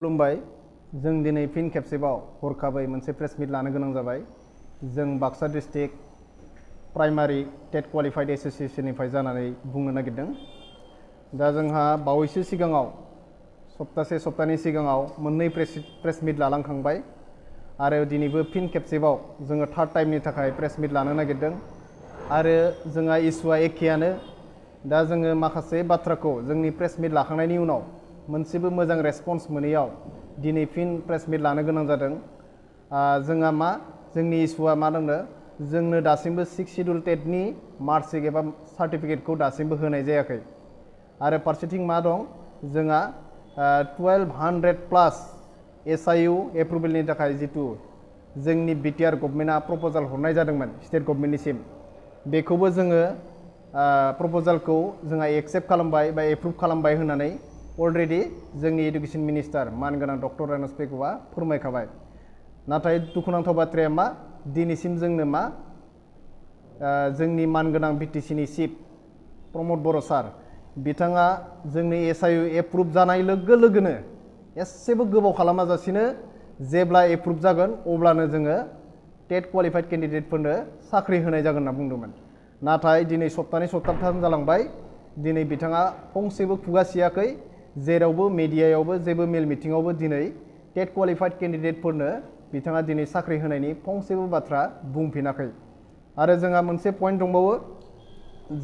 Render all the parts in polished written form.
खुलुमबाय जों दिनै फिन खेबसेबाव हरखाबै मोनसे प्रेस मिट लानो गोनां जाबाय। जों Baksa district primary TET qualified एसोसिएशननिफ्राय जानानै बुंनो नागिरदों। दा जोंहा बावैसो सिगाङाव सप्तानि सिगाङाव मोननै प्रेस मिट लालांखांबाय आरो दिनैबो फिन खेबसेबाव जोङो थार्ड टाइमनि थाखाय प्रेस मिट लानो नागिरदों आरो जोंहा इस्युआ एखेयानो। दा जोङो माखासे बाथ्राखौ जोंनि प्रेस मिट लाखांनायनि उनाव मोनसेबो मोजां रेसपन्स मोनैयाव दिनै फिन प्रेस मिट लानो गोनां जादों। जोंहा जोंनि इस्युआ मा दंनो, जोंनो दासिमबो 6 शिड्युल टेटनि मार्कशीट एबा सार्टिफिकेटखौ दासिमबो होनाय जायाखै आरो फारसेथिं मा दं, जोंहा 1200+ SIU एप्रुभेलनि थाखाय जितु जोंनि बिटिआर गभर्नमेन्टआ प्रप'जाल हरनाय जादोंमोन स्टेट गभर्नमेन्टनिसिम, बेखौबो जोङो प्रप'जालखौ जोंहा एक्सेप्ट खालामबाय बा एप्रुभ खालामबाय होननानै अलरेडि जोंनि एडुकेशन मिनिस्टार मानगोनां डक्टर रानस पेगुआ फोरमायखाबाय। नाथाय दुखुनांथाव बाथ्राया दिनैसिम जोंनो जोंनि मानगोनां बिटिसिनि चिफ प्रमद बर' सार बिथाङा जोंनि SIU एप्रुभ जानाय लोगो लोगोनो एसेबो गोबाव खालामाजासिनो जेब्ला एप्रुभ जागोन अब्लानो जोङो टेट क्वालिफाइड केन्डिडेटफोरनो साख्रि होनाय जागोन होनना बुंदोंमोन। नाथाय दिनै सप्ताथाम जालांबाय, दिनै बिथाङा फंसेबो खुगा सियाखै, जेरावबो मेडियायावबो जेबो मेल मिटिङावबो दिनै टेट क्वालिफाइड केन्डिडेटफोरनो बिथाङा दिनै साख्रि होनायनि फंसेबो बाथ्रा बुंफिनाखै। आरो जोंहा मोनसे पइन्ट दंबावो,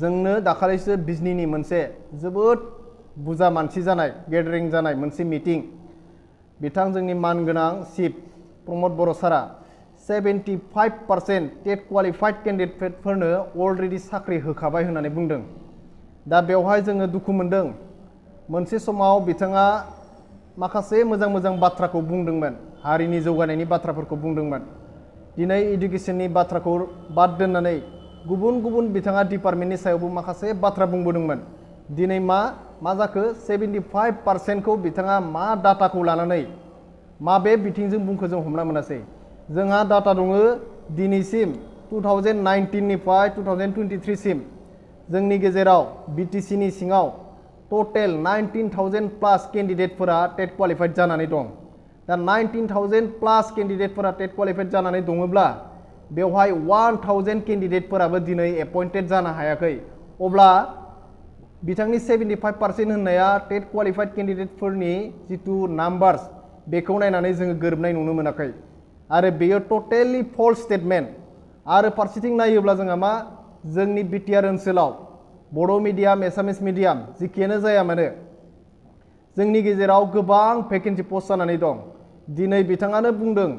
जोंनो दाखालिसो बिजनीनि मोनसे जोबोद बुरजा मानसि जानाय गेदारिं जानाय मोनसे मिटिं, बिथां जोंनि मानगोनां चिफ प्रमद बर' सारा 75% टेट क्वालिफाइड केन्डिडेटफोरनो अलरेडि साख्रि होखाबाय होननानै बुंदों। दा बेवहाय जोङो दुखु मोनदों। मोनसे समाव बिथाङा माखासे मोजां बाथ्राखौ बुंदोंमोन, हारिनि जौगानायनि बाथ्राफोरखौ बुंदोंमोन। दिनै इडुकेशननि बाथ्राखौ बाद दोननानै गुबुन बिथाङा डिपार्टमेन्टनि सायावबो माखासे बाथ्रा बुंबोदोंमोन। दिनै मा जाखो, 75%खौ बिथाङा मा डाटाखौ लानानै माबे बिथिंजों बुंखो जों हमना मोनासै। जोंहा डाटा दङ दिनैसिम 2019 निफ्राय 2023 जोंनि गेजेराव बिटिसिनि सिङाव टटेल 19,000+ केन्डिडेटफोरा टेट क्वालिफाइड जानानै दं। दा 19,000+ केन्डिडेटफोरा टेट क्वालिफाइड जानानै दङब्ला बेवहाय 1,000 केन्डिडेटफोराबो दिनै एपइन्टेड जानो हायाखै। अब्ला बिथांनि 75% होननाया टेट क्वालिफाइड केन्डिडेटफोरनि जितु नाम्बार्स बेखौ नायनानै जोङो गोरोबनाय नुनो मोनाखै आरो बेयो टटेलि फल्स स्टेटमेन्ट। आरो फारसेथिं नायोब्ला जोंहा जोंनि बिटिआर ओनसोलाव बड' मिडियाम एसामिस मिडियाम जिखियानो जाया मानो जोंनि गेजेराव गोबां भेकेन्सि पस्ट जानानै दं। दिनै बिथाङानो बुंदों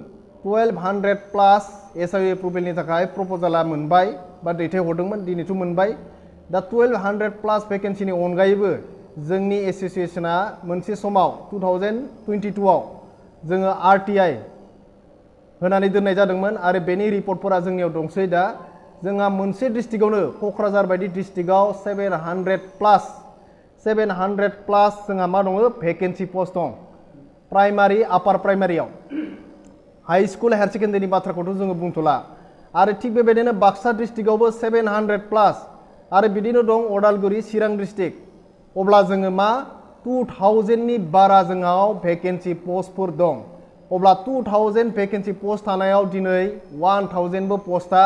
1200+ SIU एप्रुभेलनि थाखाय प्रप'जाला मोनबाय बा दैथायहरदोंमोन, दिनैथ' मोनबाय। दा 1200+ भेकेन्सिनि अनगायैबो जोंनि एसोसिएशना मोनसे समाव 2022आव जोङो RTI होनानै दोननाय जादोंमोन आरो बेनि रिपर्टफोरा जोंनियाव दंसै। दा जोंहा मोनसे डिस्ट्रिक्टआवनो क'क्राझार बायदि डिस्ट्रिक्टआव 700+ जोंहा दङ भेकेन्सि पस्ट दं प्राइमारि आपार प्राइमारियाव। हाई स्कुल हायार सेकेन्डारिनि बाथ्राखौथ' जोङो बुंथ'ला। आरो थिग बेबायदिनो बाक्सा डिस्ट्रिक्टआवबो 700+ आरो बिदिनो दं अदालगुरि चिरां डिस्ट्रिक्ट। अब्ला जोङो 2000नि बारा जोंनाव भेकेन्सि पस्टफोर दं। अब्ला 2000 भेकेन्सि पस्ट थानायाव दिनै 1000बो पस्टआ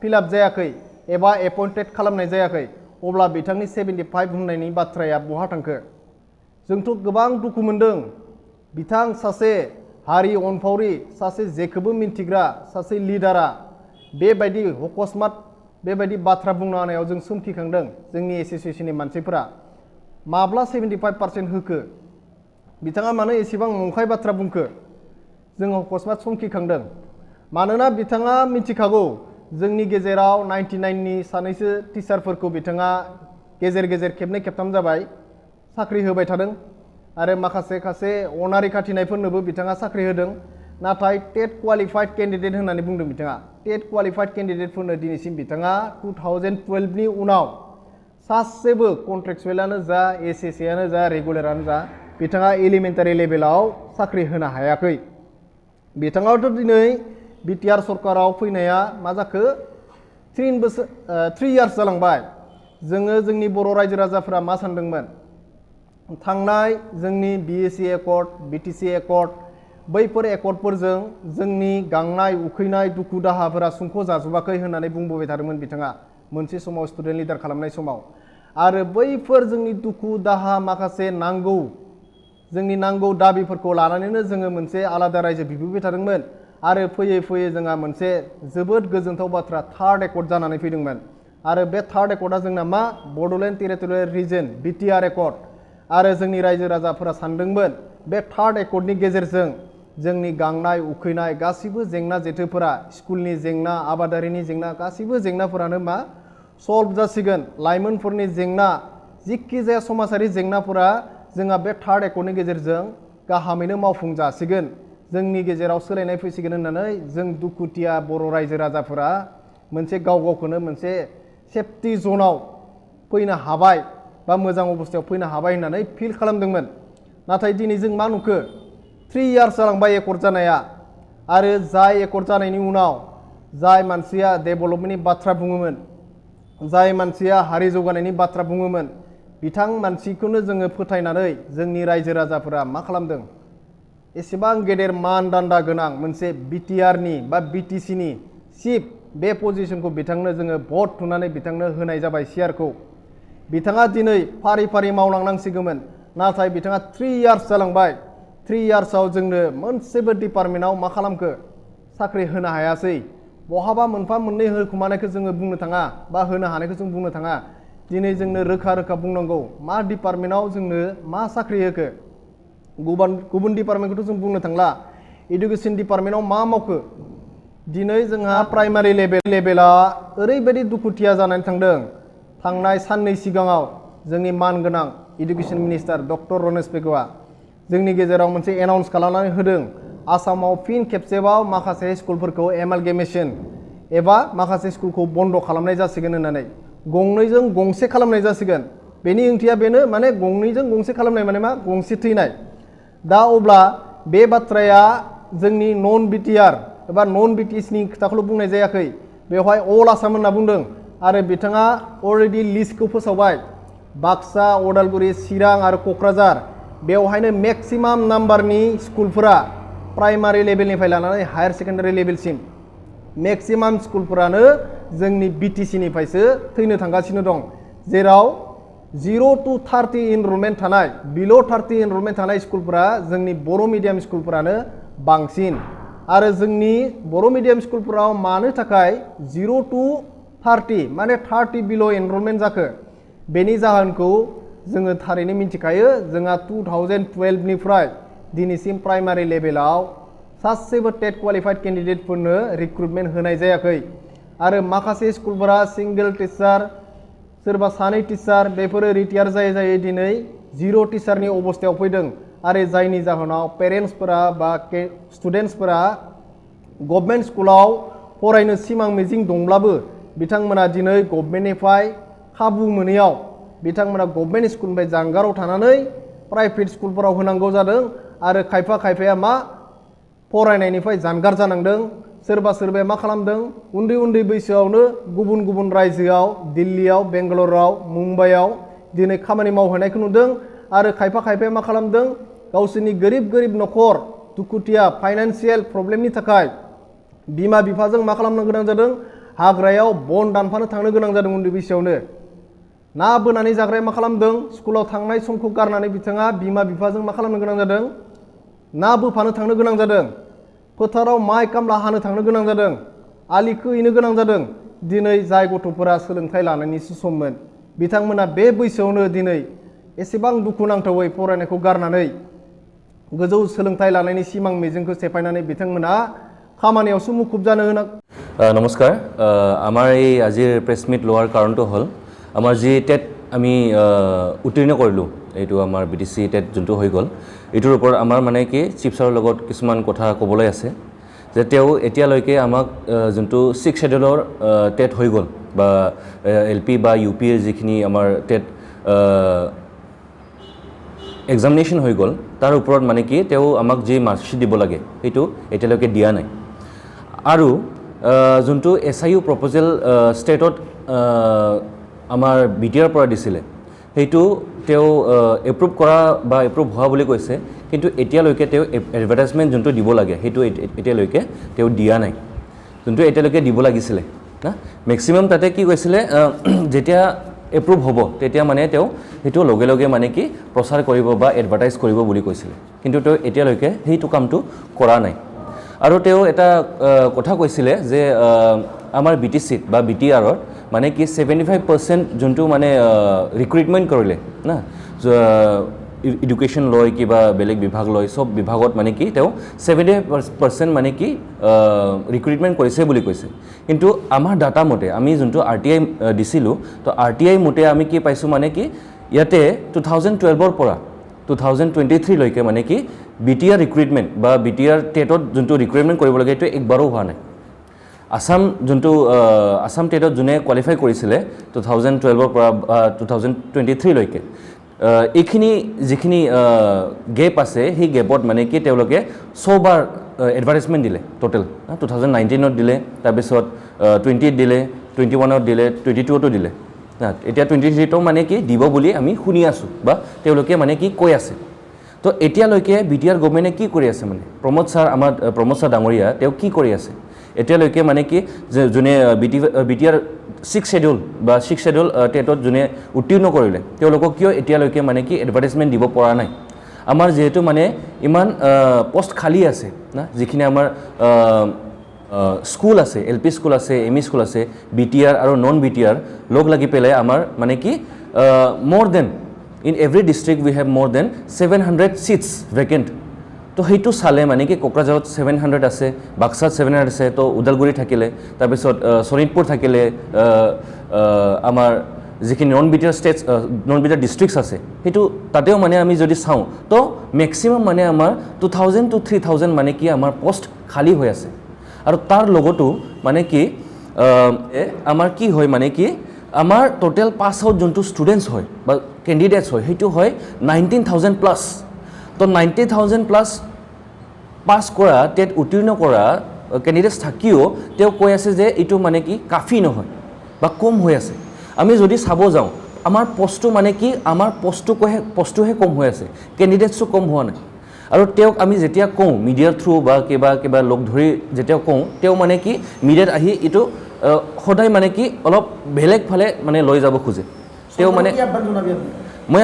फिलआप जायाखै एबा एपइन्टेड खालामनाय जायाखै। अब्ला बिथांनि 75 होननायनि बाथ्राया बहा थांखो? जोंथ' गोबां दुखु मोनदों। बिथां सासे हारि अनफावरि, सासे जेखौबो मिन्थिग्रा सासे लिडारा बेबायदि अकस्मात बेबायदि बाथ्रा बुंनो हानायाव जों सोमखिखांदों। जोंनि एसोसिएशननि मानसिफोरा माब्ला 75% होखो, बिथाङा मानो एसेबां नंखाय बाथ्रा बुंखो, जों अकस्मात समखिखांदों। मानोना बिथाङा मिथिखागौ जोंनि गेजेराव 99नि सानैसो टिचारफोरखौ बिथाङा गेजेर खेबनै खेबथाम जाबाय साख्रि होबाय थादों आरो माखासे अनारि खाथिनायफोरनोबो बिथाङा साख्रि होदों। नाथाय टेट क्वालिफाइड केन्डिडेट होननानै बुंदों बिथाङा। टेट क्वालिफाइड केन्डिडेटफोरनो दिनैसिम बिथाङा 2012नि उनाव सासेबो कन्ट्रेक्चुवेलानो जा एसएसएआनो जा रेगुलारानो जा बिथाङा एलिमेन्टारि लेभेलाव साख्रि होनो हायाखै। बिथाङाथ' दिनै बिटिआर सरकाराव फैनाया जाखो 3 इयार्स जालांबाय। जोङो जोंनि बर' रायजो राजाफोरा मा सानदोंमोन, थांनाय जोंनि BSc एकर्ड BTC एकर्ड बैफोर एकर्डफोरजों जोंनि गांनाय उखैनाय दुखु दाहाफोरा सुंख' जाजोबाखै होननानै बुंबोबाय थादोंमोन बिथाङा मोनसे समाव स्टुडेन्ट लिडार खालामनाय समाव आरो बैफोर जोंनि दुखु दाहा माखासे नांगौ जोंनि नांगौ दाबिफोरखौ लानानैनो जोङो मोनसे आलादा रायजो बिबोबाय थादोंमोन आरो फैयै फैयै जोंहा मोनसे जोबोद गोजोनथाव बाथ्रा थार्ड एकर्ड जानानै फैदोंमोन आरो बे थार्ड एकर्डआ जोंना मा Bodoland territorial region BTR accord आरो जोंनि रायजो राजाफोरा सानदोंमोन बे थार्ड एकर्डनि गेजेरजों जोंनि गांनाय उखैनाय गासिबो जेंना जेथोफोरा स्कुलनि जेंना आबादारिनि जेंना गासिबो जेंनाफोरानो मा सल्भ जासिगोन लाइमोनफोरनि जेंना जिखि जाया समाजारि जेंनाफोरा जोंहा बे थार्ड एकर्डनि गेजेरजों गाहामैनो मावफुंजासिगोन जोंनि गेजेराव सोलायनाय फैसिगोन होननानै जों दुखुथिया बर' रायजो राजाफोरा मोनसे गाव गावखौनो मोनसे सेफटि जनाव फैनो हाबाय बा मोजां अबस्थायाव फैनो हाबाय होननानै फिल खालामदोंमोन नाथाय दिनै जों मा नुखो 3 इयार्स जालांबाय एकर्ड जानाया आरो जाय एकर्ड जानायनि उनाव जाय मानसिया डेभेलपमेन्टनि बाथ्रा बुङोमोन जाय मानसिया हारि जौगानायनि बाथ्रा बुङोमोन बिथां मानसिखौनो जोङो फोथायनानै जोंनि रायजो राजाफोरा मा खालामदों एसेबां गेदेर मानदान्दा गोनां मोनसे BTRनि बा BTCनि चिफ बे पजिशनखौ बिथांनो जोङो भट थुनानै बिथांनो होनाय जाबाय सियारखौ बिथाङा दिनै फारि फारि मावलांनांसिगौमोन नाथाय बिथाङा 3 इयार्स जालांबाय 3 इयार्सआव जोंनो मोनसेबो डिपार्टमेन्टआव मा खालामखो साख्रि होनो हायासै बहाबा मोनफा मोननै होखुमानायखौ जोङो बुंनो थाङा बा होनो हानायखौ जों बुंनो थाङा दिनै जोंनो रोखा रोखा बुंनांगौ मा डिपार्टमेन्टआव जोंनो मा साख्रि होखो गुबुन डिपार्टमेन्टखौथ' जों बुंनो थांला एडुकेसन डिपार्टमेन्टआव मा मावखो दिनै जोंहा प्राइमारि लेभेला ओरैबायदि दुखुथिया जानानै थांदों थांनाय साननै सिगाङाव जोंनि मानगोनां एडुकेसन मिनिस्टार डक्टर रनेश पेगुआ जोंनि गेजेराव मोनसे एनाउन्स खालामनानै होदों आसामाव फिन खेबसेबाव माखासे स्कुलफोरखौ एमालगेमेसन एबा माखासे स्कुलखौ बन्द खालामनाय जासिगोन होननानै गंनैजों गंसे खालामनाय जासिगोन बेनि ओंथिया बेनो माने गंनैजों गंसे खालामनाय माने मा गंसे थैनाय दा अब्ला बे बाथ्राया जोंनि नन BTR एबा नन BTCनि खोथाखौल' बुंनाय जायाखै बेवहाय अल आसाम होनना बुंदों आरो बिथाङा अलरेडि लिस्टखौ फोसावबाय बाक्सा उदालगुरि चिरां आरो क'क्राझार बेवहायनो मेक्सिमाम नाम्बारनि स्कुलफोरा प्राइमारि लेभेलनिफ्राय लानानै हायार सेकेन्डारि लेभेलसिम मेक्सिमाम स्कुलफोरानो जोंनि BTCनिफ्रायसो थैनो थांगासिनो दं जेराव 0 to 30 एनरलमेन्ट थानाय बिल' 30 एनरलमेन्ट थानाय स्कुलफोरा जोंनि बर' मिडियाम स्कुलफोरानो बांसिन आरो जोंनि बर' मिडियाम स्कुलफोराव मानो थाखाय 0 to 30 माने 30 बिल' एनरलमेन्ट जाखो बेनि जाहोनखौ जोङो थारैनो मिथिखायो जोंहा 2012 निफ्राय दिनैसिम प्राइमारि लेभेलाव सासेबो टेट क्वालिफाइड केन्डिडेटफोरनो रिक्रुटमेन्ट होनाय जायाखै आरो माखासे स्कुलफोरा सिंगल टिचार सोरबा सानै टिचार बेफोरो रिटायार जायै जायै दिनै 0 टिचारनि अबस्थायाव फैदों आरो जायनि जाहोनाव पेरेन्टसफोरा बा स्टुडेन्टसफोरा गभर्नमेन्ट स्कुलाव फरायनो सिमां मिजिं दंब्लाबो बिथांमोना दिनै गभर्नमेन्टनिफ्राय खाबु मोनैयाव बिथांमोना गभर्नमेन्ट स्कुलनिफ्राय जानगाराव थानानै प्राइभेट स्कुलफोराव होनांगौ जादों आरो खायफाया मा फरायनायनिफ्राय जानगार जानांदों सोरबा सोरबाया मा खालामदों उन्दै उन्दै बैसोआवनो गुबुन गुबुन रायजोआव दिल्लीयाव बेंगालराव मुम्बाइआव दिनै खामानि मावहैनायखौ नुदों आरो खायफाया मा खालामदों गावसोरनि गोरिब न'खर दुखुथिया फाइनान्सियेल प्रब्लेमनि थाखाय बिमा बिफाजों मा खालामनो गोनां जादों हाग्रायाव बन दानफानो थांनो गोनां जादों उन्दै बैसोआवनो ना बोनानै जाग्राया मा खालामदों स्कुलाव थांनाय समखौ गारनानै बिथाङा बिमा बिफाजों मा खालामनो गोनां जादों ना बोफानो थांनो गोनां जादों फोथाराव माइ खामला हानो थांनो गोनां जादों आलि खोहैनो गोनां जादों दिनै जाय गथ'फोरा सोलोंथाइ लानायनिसो सममोन बिथांमोना बे बैसोआवनो दिनै एसेबां दुखुनांथावै फरायनायखौ गारनानै गोजौ सोलोंथाइ लानायनि सिमां मिजिंखौ सेफायनानै बिथांमोना खामानियावसो मुखुब जानो होना নমস্কাৰ আমাৰ এই আজিৰ প্ৰেছ মিট লোৱাৰ কাৰণটো হ'ল আমাৰ যি টেট আমি উত্তীৰ্ণ কৰিলোঁ এইটো আমাৰ BTC টেট যোনটো হৈ গ'ল এইটোৰ ওপৰত আমাৰ মানে কি চিফ ছাৰৰ লগত কিছুমান কথা ক'বলৈ আছে যে তেওঁ এতিয়ালৈকে আমাক যোনটো 6 শেডিউলৰ টেট হৈ গ'ল বা LP বা UP যিখিনি আমাৰ টেট এক্সামিনেশ্যন হৈ গ'ল তাৰ ওপৰত মানে কি তেওঁ আমাক যি মাৰ্কশ্বিট দিব লাগে সেইটো এতিয়ালৈকে দিয়া নাই আৰু যোনটো SIU প্ৰপ'জেল ষ্টেটত আমাৰ BTR পৰা দিছিলে সেইটো তেওঁ এপ্ৰুভ কৰা বা এপ্ৰুভ হোৱা বুলি কৈছে কিন্তু এতিয়ালৈকে তেওঁ এডভাৰটাইজমেণ্ট যোনটো দিব লাগে সেইটো এতিয়ালৈকে তেওঁ দিয়া নাই যোনটো এতিয়ালৈকে দিব লাগিছিলে না মেক্সিমাম তাতে কি কৈছিলে যেতিয়া এপ্ৰুভ হ'ব তেতিয়া মানে তেওঁ সেইটো লগে লগে মানে কি প্ৰচাৰ কৰিব বা এডভাৰটাইজ কৰিব বুলি কৈছিলে কিন্তু তেওঁ এতিয়ালৈকে সেইটো কামটো কৰা নাই আৰু তেওঁ এটা কথা কৈছিলে যে আমাৰ BTCত বা BTRত মানে কি 75% যোনটো মানে ৰিক্ৰুটমেণ্ট কৰিলে না এডুকেশ্যন লৈ কিবা বেলেগ বিভাগ লৈ সব বিভাগত মানে কি তেওঁ 70% মানে কি ৰিক্ৰুটমেণ্ট কৰিছে বুলি কৈছে কিন্তু আমাৰ ডাটা মতে আমি যোনটো RTI দিছিলোঁ তো RTI মতে আমি কি পাইছোঁ মানে কি ইয়াতে 2012ৰ পৰা 2023 লৈকে মানে কি BTR ৰিক্ৰুটমেণ্ট বা BTR টেটত যোনটো ৰিক্ৰুটমেণ্ট কৰিব লাগে এইটো একবাৰো হোৱা নাই আসাম টেটত যোনে কোৱালিফাই কৰিছিলে 2012ৰ পৰা 2023 লৈকে এইখিনি যিখিনি গেপ আছে সেই গেপত মানে কি তেওঁলোকে 100 বাৰ এডভাৰটাইজমেণ্ট দিলে টোটেল 2019ত দিলে তাৰপিছত 20ত দিলে 21ত দিলে 22তো দিলে এতিয়া 23টো মানে কি দিব বুলি আমি শুনি আছোঁ বা তেওঁলোকে মানে কি কৈ আছে তো এতিয়ালৈকে BTR গভৰ্ণমেণ্টে কি কৰি আছে মানে প্ৰমোদ ছাৰ ডাঙৰীয়া তেওঁ কি কৰি আছে এতিয়ালৈকে মানে কি যোনে BTR 6 শেডিউল বা 6 শেডিউল টেটত যোনে উত্তীৰ্ণ কৰিলে তেওঁলোকক কিয় এতিয়ালৈকে মানে কি এডভাৰটাইজমেণ্ট দিব পৰা নাই আমাৰ যেহেতু মানে ইমান পোষ্ট খালী আছে না যিখিনি আমাৰ স্কুল আছে LP স্কুল আছে ME স্কুল আছে BTR আৰু নন BTR লগ লাগি পেলাই আমাৰ মানে কি more than in every district we have more than 700 seats vacant তো সেইটো চালে মানে কি কোকৰাঝাৰত 700 আছে বাক্সাত 700 আছে তো উদালগুৰি থাকিলে তাৰপিছত শোণিতপুৰ থাকিলে আমাৰ যিখিনি নন BTR ডিষ্ট্ৰিক্টছ আছে সেইটো তাতেও মানে আমি যদি চাওঁ তো মেক্সিমাম মানে আমাৰ 2000 to 3000 মানে কি আমাৰ পোষ্ট খালী হৈ আছে আৰু তাৰ লগতো মানে কি আমাৰ কি হয় মানে কি আমাৰ টোটেল পাছ আউট যোনটো ষ্টুডেণ্টছ হয় বা কেণ্ডিডেটছ হয় সেইটো হয় 19,000 প্লাছ তো 90,000 প্লাছ পাছ কৰা টেট উত্তীৰ্ণ কৰা কেণ্ডিডেটছ থাকিও তেওঁ কৈ আছে যে এইটো মানে কি কাফি নহয় বা কম হৈ আছে আমি যদি চাব যাওঁ আমাৰ পোষ্টটো মানে কি আমাৰ পোষ্টটোহে কম হৈ আছে কেণ্ডিডেটছো কম হোৱা নাই আৰু তেওঁক আমি যেতিয়া কওঁ মিডিয়াৰ থ্ৰু বা কিবা লগ ধৰি যেতিয়া কওঁ তেওঁ মানে কি মিডিয়াত আহি এইটো সদায় মানে কি অলপ বেলেগ ফালে মানে লৈ যাব খোজে তেওঁ মানে মই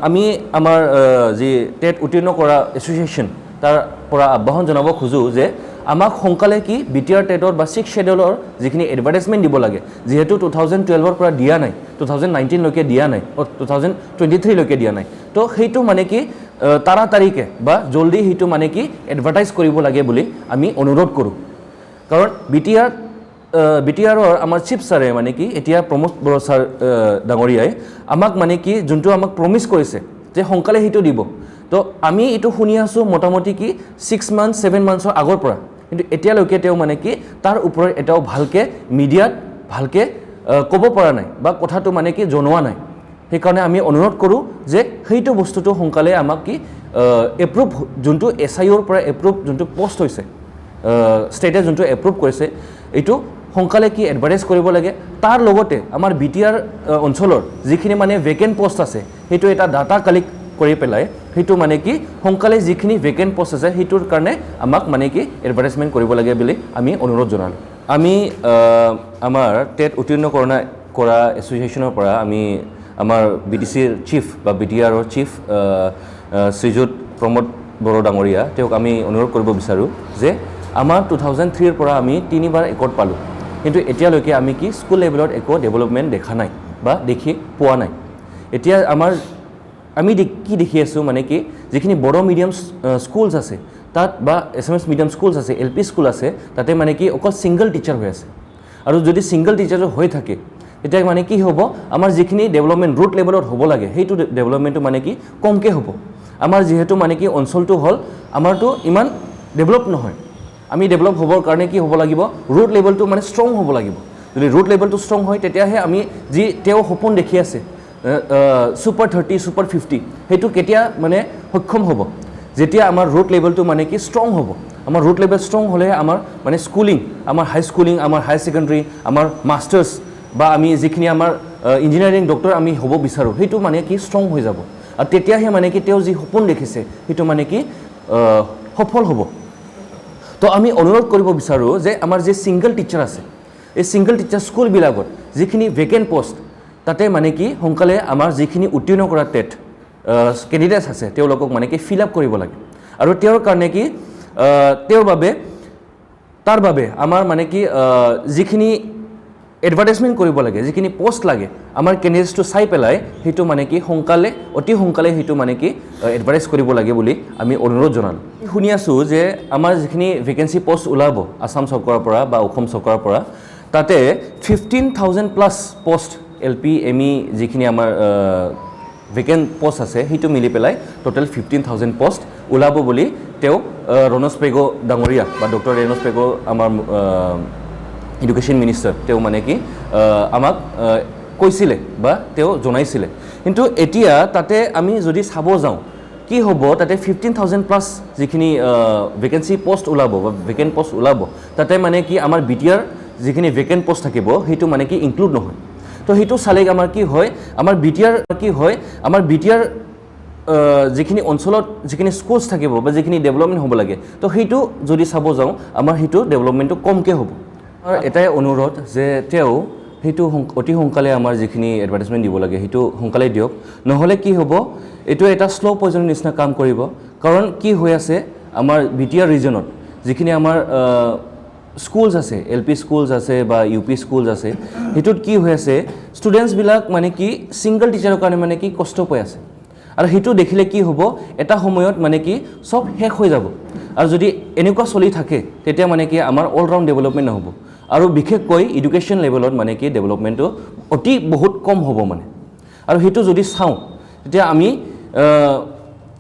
আমি আমাৰ যি টেট উত্তীৰ্ণ কৰা এছ'চিয়েশ্যন তাৰ পৰা আহ্বান জনাব খোজোঁ যে আমাক সোনকালে কি BTR টেটৰ বা 6 শেডিউলৰ যিখিনি এডভাৰটাইজমেণ্ট দিব লাগে যিহেতু 2012ৰ পৰা দিয়া নাই 2019 লৈকে দিয়া নাই 2023 লৈকে দিয়া নাই তো সেইটো মানে কি তাড়াতাড়িকে বা জলদি সেইটো মানে কি এডভাৰটাইজ কৰিব লাগে বুলি আমি অনুৰোধ কৰোঁ কাৰণ BTRৰ আমাৰ চিফ ছাৰে মানে কি এতিয়া প্ৰমোদ বড়ো ছাৰ ডাঙৰীয়াই আমাক মানে কি যোনটো আমাক প্ৰমিছ কৰিছে যে সোনকালে সেইটো দিব তো আমি এইটো শুনি আছোঁ মোটামুটি কি 6 months 7 monthsৰ আগৰ পৰা কিন্তু এতিয়ালৈকে তেওঁ মানে কি তাৰ ওপৰত এটাও ভালকৈ মিডিয়াত ভালকৈ ক'ব পৰা নাই বা কথাটো মানে কি জনোৱা নাই সেইকাৰণে আমি অনুৰোধ কৰোঁ যে সেইটো বস্তুটো সোনকালে আমাক কি এপ্ৰুভ যোনটো SIOৰ পৰা এপ্ৰুভ যোনটো পোষ্ট হৈছে ষ্টেটে যোনটো এপ্ৰুভ কৰিছে এইটো সোনকালে কি এডভাৰটাইজ কৰিব লাগে তাৰ লগতে আমাৰ BTR অঞ্চলৰ যিখিনি মানে ভেকেণ্ট পোষ্ট আছে সেইটো এটা ডাটা কালেক্ট কৰি পেলাই সেইটো মানে কি সোনকালে যিখিনি ভেকেণ্ট পোষ্ট আছে সেইটোৰ কাৰণে আমাক মানে কি এডভাৰটাইজমেণ্ট কৰিব লাগে বুলি আমি অনুৰোধ জনালোঁ আমি আমাৰ টেট উত্তীৰ্ণ কৰা এছ'চিয়েশ্যনৰ পৰা আমি আমাৰ BTCৰ চিফ বা BTRৰ চিফ শ্ৰীযুত প্ৰমোদ বড়ো ডাঙৰীয়া তেওঁক আমি অনুৰোধ কৰিব বিচাৰোঁ যে আমাৰ 2003ৰ পৰা আমি 3বাৰ একৰ্ড পালোঁ কিন্তু এতিয়ালৈকে আমি কি স্কুল লেভেলত একো ডেভেলপমেণ্ট দেখা নাই বা দেখি পোৱা নাই এতিয়া আমি কি দেখি আছোঁ মানে কি যিখিনি বড়ো মিডিয়াম স্কুলছ আছে তাত বা SMS মিডিয়াম স্কুলছ আছে LP স্কুল আছে তাতে মানে কি অকল ছিংগল টিচাৰ হৈ আছে আৰু যদি ছিংগল টিচাৰ হৈ থাকে তেতিয়া মানে কি হ'ব আমাৰ যিখিনি ডেভেলপমেণ্ট ৰুট লেভেলত হ'ব লাগে সেইটো ডেভেলপমেণ্টটো মানে কি কমকৈ হ'ব আমাৰ যিহেতু মানে কি অঞ্চলটো হ'ল আমাৰতো ইমান ডেভেলপ নহয় আমি ডেভেলপ হ'বৰ কাৰণে কি হ'ব লাগিব ৰুট লেভেলটো মানে ষ্ট্ৰং হ'ব লাগিব যদি ৰুট লেভেলটো ষ্ট্ৰং হয় তেতিয়াহে আমি যি তেওঁ সপোন দেখি আছে Super 30 Super 50 সেইটো কেতিয়া মানে সক্ষম হ'ব যেতিয়া আমাৰ ৰুট লেভেলটো মানে কি ষ্ট্ৰং হ'ব আমাৰ ৰুট লেভেল ষ্ট্ৰং হ'লে আমাৰ মানে স্কুলিং আমাৰ হাই স্কুলিং আমাৰ হাই ছেকেণ্ডাৰী আমাৰ মাষ্টাৰ্ছ বা আমি যিখিনি আমাৰ ইঞ্জিনিয়াৰিং ডক্টৰ আমি হ'ব বিচাৰোঁ সেইটো মানে কি ষ্ট্ৰং হৈ যাব আৰু তেতিয়াহে মানে কি তেওঁ যি সপোন দেখিছে সেইটো মানে কি সফল হ'ব তো আমি অনুৰোধ কৰিব বিচাৰোঁ যে আমাৰ যে ছিংগল টিচাৰ আছে এই ছিংগল টিচাৰ স্কুলবিলাকত যিখিনি ভেকেণ্ট পোষ্ট তাতে মানে কি সোনকালে আমাৰ যিখিনি উত্তীৰ্ণ কৰা টেট কেণ্ডিডেটছ আছে তেওঁলোকক মানে কি ফিল আপ কৰিব লাগে আৰু তেওঁৰ কাৰণে কি তাৰ বাবে আমাৰ মানে কি যিখিনি এডভাৰটাইজমেণ্ট কৰিব লাগে যিখিনি পোষ্ট লাগে আমাৰ কেণ্ডিডেটছটো চাই পেলাই সেইটো মানে কি সোনকালে অতি সোনকালে সেইটো মানে কি এডভাৰটাইজ কৰিব লাগে বুলি আমি অনুৰোধ জনালোঁ শুনি আছোঁ যে আমাৰ যিখিনি ভেকেঞ্চি পোষ্ট ওলাব আসাম চৰকাৰৰ পৰা বা অসম চৰকাৰৰ পৰা তাতে 15,000+ পোষ্ট LP ME যিখিনি আমাৰ ভেকেণ্ট পোষ্ট আছে সেইটো মিলি পেলাই টোটেল 15,000 পোষ্ট ওলাব বুলি তেওঁ ৰণোজ পেগু ডাঙৰীয়া বা ডক্টৰ ৰণোজ পেগু আমাৰ এডুকেশ্যন মিনিষ্টাৰ তেওঁ মানে কি আমাক কৈছিলে বা তেওঁ জনাইছিলে কিন্তু এতিয়া তাতে আমি যদি চাব যাওঁ কি হ'ব তাতে 15,000+ যিখিনি ভেকেঞ্চি পোষ্ট ওলাব বা ভেকেণ্ট পোষ্ট ওলাব তাতে মানে কি আমাৰ BTR যিখিনি ভেকেণ্ট পোষ্ট থাকিব সেইটো মানে কি ইনক্লুড নহয় তো সেইটো চালে আমাৰ কি হয় আমাৰ BTR যিখিনি অঞ্চলত যিখিনি স্কুলছ থাকিব বা যিখিনি ডেভেলপমেণ্ট হ'ব লাগে তো সেইটো যদি চাব যাওঁ আমাৰ সেইটো ডেভেলপমেণ্টটো কমকৈ হ'ব আৰু এটাই অনুৰোধ যে তেওঁ সেইটো অতি সোনকালে আমাৰ যিখিনি এডভাৰটাইজমেণ্ট দিব লাগে সেইটো সোনকালে দিয়ক নহ'লে কি হ'ব এইটো এটা শ্ল' পয়জনৰ নিচিনা কাম কৰিব কাৰণ কি হৈ আছে আমাৰ BTR ৰিজনত যিখিনি আমাৰ স্কুলছ আছে LP স্কুলছ আছে বা UP স্কুলছ আছে সেইটোত কি হৈ আছে ষ্টুডেণ্টছবিলাক মানে কি ছিংগল টিচাৰৰ কাৰণে মানে কি কষ্ট পাই আছে আৰু সেইটো দেখিলে কি হ'ব এটা সময়ত মানে কি সব শেষ হৈ যাব আৰু যদি এনেকুৱা চলি থাকে তেতিয়া মানে কি আমাৰ অল ৰাউণ্ড ডেভেলপমেণ্ট নহ'ব আৰু বিশেষকৈ এডুকেশ্যন লেভেলত মানে কি ডেভেলপমেণ্টটো বহুত কম হ'ব মানে আৰু সেইটো যদি চাওঁ তেতিয়া আমি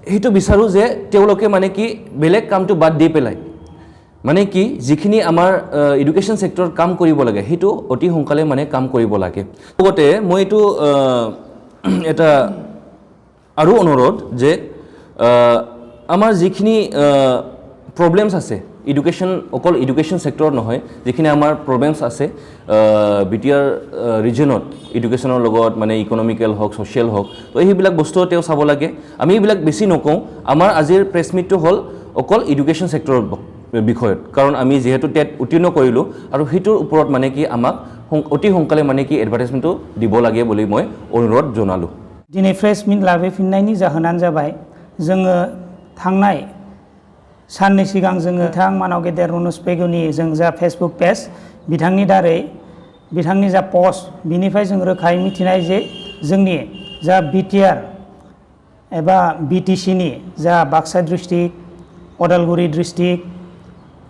সেইটো বিচাৰোঁ যে তেওঁলোকে মানে কি বেলেগ কামটো বাদ দি পেলাই মানে কি যিখিনি আমাৰ এডুকেশ্যন ছেক্টৰত কাম কৰিব লাগে সেইটো অতি সোনকালে মানে কাম কৰিব লাগে লগতে মই এইটো এটা আৰু অনুৰোধ যে আমাৰ যিখিনি প্ৰব্লেমছ আছে এডুকেশ্যন অকল এডুকেশ্যন ছেক্টৰত নহয় যিখিনি আমাৰ প্ৰব্লেমছ আছে BTR ৰিজনত এডুকেশ্যনৰ লগত মানে ইকনমিকেল হওক ছ'চিয়েল হওক তো সেইবিলাক বস্তু তেওঁ চাব লাগে আমি এইবিলাক বেছি নকওঁ আমাৰ আজিৰ প্ৰেছ মিটটো হ'ল অকল এডুকেশ্যন ছেক্টৰৰ বিষয়ত কাৰণ আমি যিহেতু টেট উত্তীৰ্ণ কৰিলোঁ আৰু সেইটোৰ ওপৰত মানে কি আমাক অতি সোনকালে মানে কি এডভাৰটাইজমেণ্টটো দিব লাগে বুলি মই অনুৰোধ জনালোঁ दिनै प्रेस मिट लाबोफिननायनि जाहोनानो जाबाय जोङो थांनाय साननै सिगां जोङो बिथां मानाव गेदेर रणोज पेगुनि जों जा फेसबुक पेज बिथांनि दारै बिथांनि जा पस्ट बिनिफ्राय जों रोखायै मिथिनाय जे जोंनि जा BTR एबा BTCनि जा बाक्सा डिस्ट्रिक्ट अदालगुरि डिस्ट्रिक्ट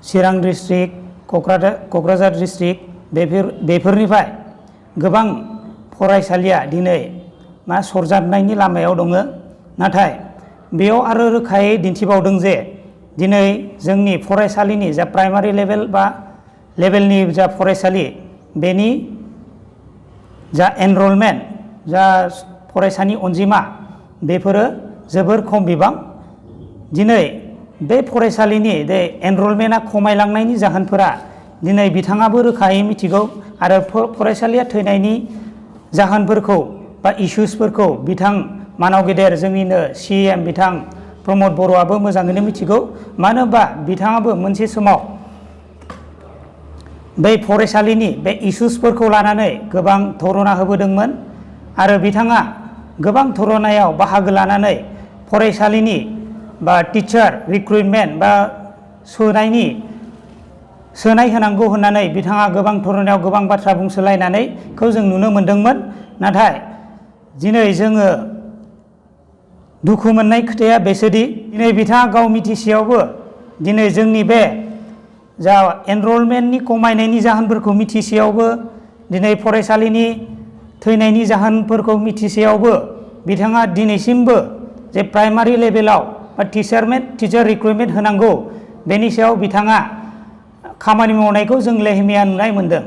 चिरां डिस्ट्रिक्ट क'क्राझार डिस्ट्रिक्ट बेफोरनिफ्राय गोबां फरायसालिया दिनै मा सरजाबनायनि लामायाव दङ नाथाय बेयाव आरो रोखायै दिन्थिबावदों जे दिनै जोंनि फरायसालिनि जा प्राइमारि लेभेल बा लेभेलनि जा फरायसालि बेनि जा एनरलमेन्ट जा फरायसानि अनजिमा बेफोरो जोबोर खम बिबां दिनै बे फरायसालिनि बे एनरलमेन्टआ खमायलांनायनि जाहोनफोरा दिनै बिथाङाबो रोखायै मिथिगौ आरो फरायसालिया थैनायनि जाहोनफोरखौ बा इश्युसफोरखौ बिथां मानाव गेदेर जोंनिनो CM बिथां प्रमद बर'आबो मोजाङैनो मिथिगौ मानो होनबा बिथाङाबो मोनसे समाव बै फरायसालिनि बे इश्युसफोरखौ लानानै गोबां धरना होबोदोंमोन आरो बिथाङा गोबां धरनायाव बाहागो लानानै फरायसालिनि बा टिचार रिक्रुटमेन्ट बा सोनाय होनांगौ होननानै बिथाङा गोबां धरनायाव गोबां बाथ्रा बुंसोलायनानैखौ जों नुनो मोन्दोंमोन नाथाय दिनै जोङो दुखु मोननाय खोथाया बेसोदि दिनै बिथाङा गाव मिथिसेयावबो दिनै जोंनि बे जा एनरलमेन्टनि खमायनायनि जाहोनफोरखौ मिथिसेयावबो दिनै फरायसालिनि थैनायनि जाहोनफोरखौ मिथिसेयावबो बिथाङा दिनैसिमबो जे प्राइमारि लेभेलाव बा टिचार रिक्रुटमेन्ट होनांगौ बेनि सायाव बिथाङा खामानि मावनायखौ जों लेहेमिया नुनाय मोन्दों